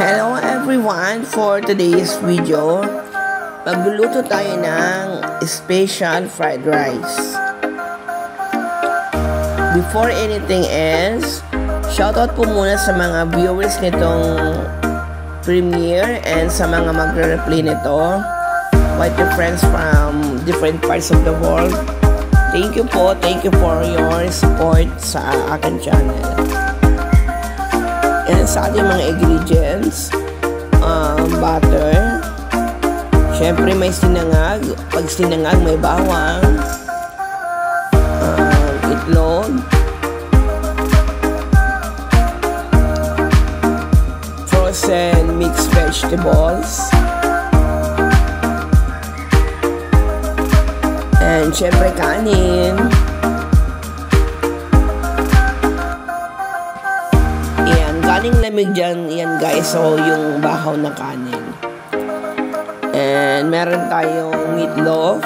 Hello everyone! For today's video, magluluto tayo ng special fried rice. Before anything else, shoutout po muna sa mga viewers nitong premiere and sa mga magre-replay nito, with your friends from different parts of the world. Thank you po, thank you for your support sa aking channel. And sa ating mga ingredients, butter, syempre may sinangag, pag sinangag may bawang, itlog, frozen mixed vegetables, and syempre kanin. Kaning lamig dyan, yan guys, so yung bahaw na kanin. And meron tayong meatloaf.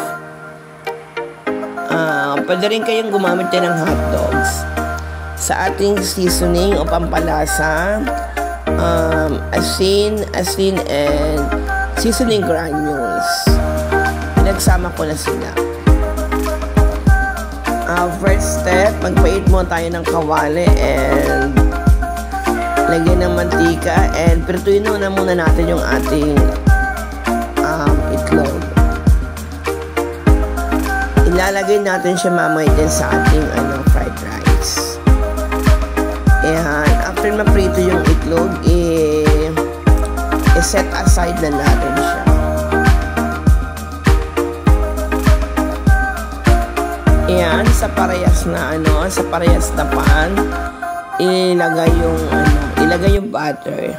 Pwede rin kayong gumamit din ng hotdogs. Sa ating seasoning o pampalasa, asin, and seasoning granules. Pinagsama ko na sila. First step, magpait muna tayo ng kawali and lagyan ng mantika and prituin na muna natin yung ating itlog. Ilalagay natin siya mamaya din sa ating fried rice. And after maprito yung itlog, i-set aside na natin siya. Ayan, sa parehas na pan, ilagay yung butter.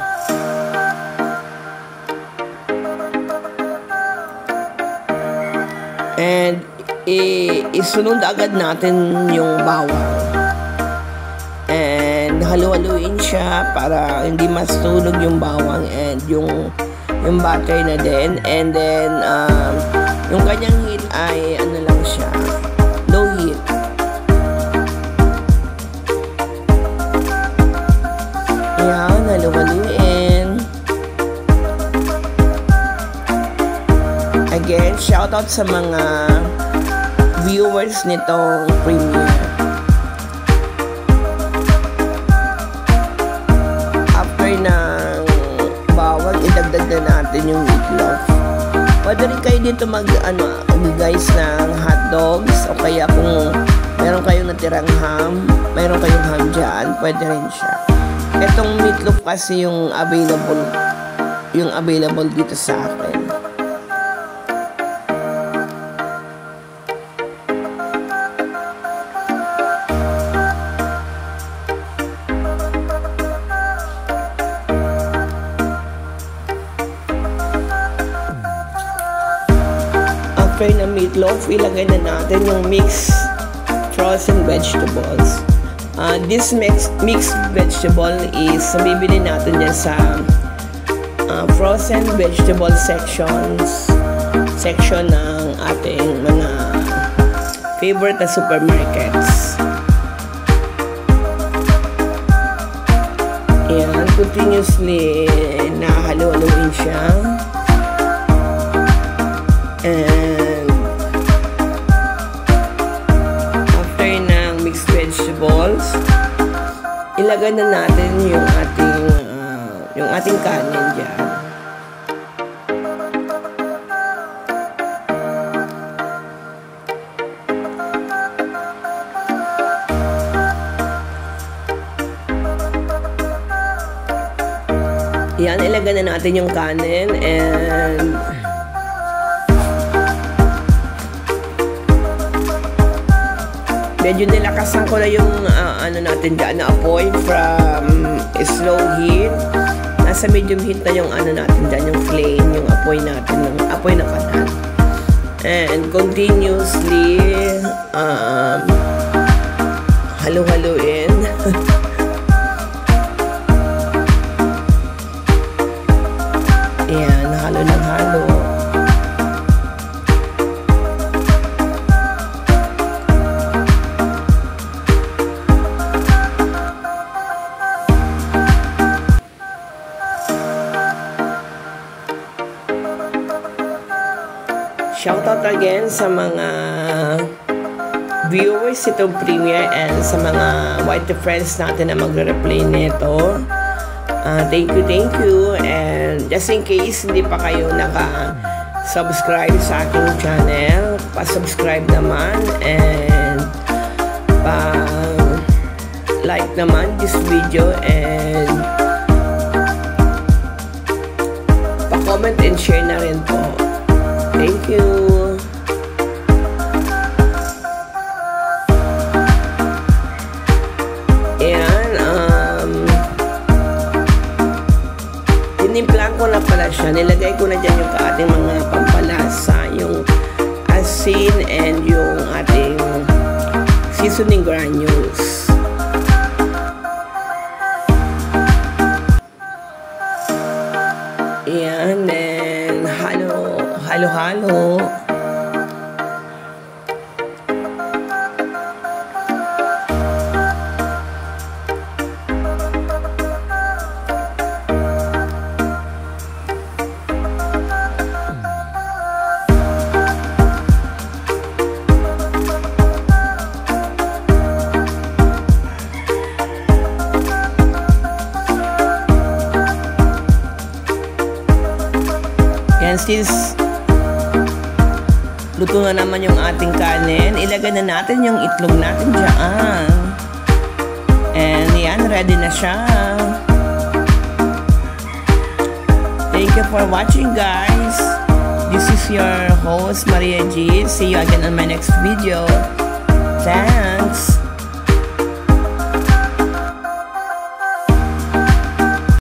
And isunod agad natin yung bawang. And halu-haluin siya para hindi masunog yung bawang and yung butter na din. And then yung kanyang heat ay lang siya, low heat. Ayan, halu-haluin. Again, shoutout sa mga viewers nitong premiere. After ng bawang, idagdag na natin yung meatloaf. Pwede rin kayo dito guys ng hotdogs, o kaya kung meron kayong natirang ham, meron kayong ham dyan, pwede rin siya. Itong meatloaf kasi yung available dito sa akin. After na meatloaf, ilagay na natin yung mixed frozen vegetables. This mixed vegetable is bibili natin dyan sa frozen vegetable section ng ating mga favorite na supermarkets. Ayan, continuously nahalo-haloin siya. And after ng mixed vegetables, ilagay na natin yung ating kanin dyan. Yan, ilagay na natin yung kanin and medyo nilakasan ko na yung natin dyan na apoy from slow heat. Nasa medium heat na yung natin dyan, yung flame, yung apoy natin, yung apoy na kanan. And continuously halu-haluin. Ayan, halo ng halo. Shoutout again sa mga viewers itong premiere and sa mga white friends natin na magre-replay nito. Thank you. And just in case hindi pa kayo naka-subscribe sa aking channel, pa-subscribe naman and pa-like naman this video and pa-comment and share na rin po. Thank you. Tinimplan ko na pala siya. Nilagay ko na dyan yung ating mga pampalasa, yung asin and yung ating seasoning granules. Ayan, then halo-halo. And since luto na naman yung ating kanin, ilagay na natin yung itlog natin dyan. And yan, ready na siya. Thank you for watching, guys. This is your host, Maria G. See you again on my next video. Thanks.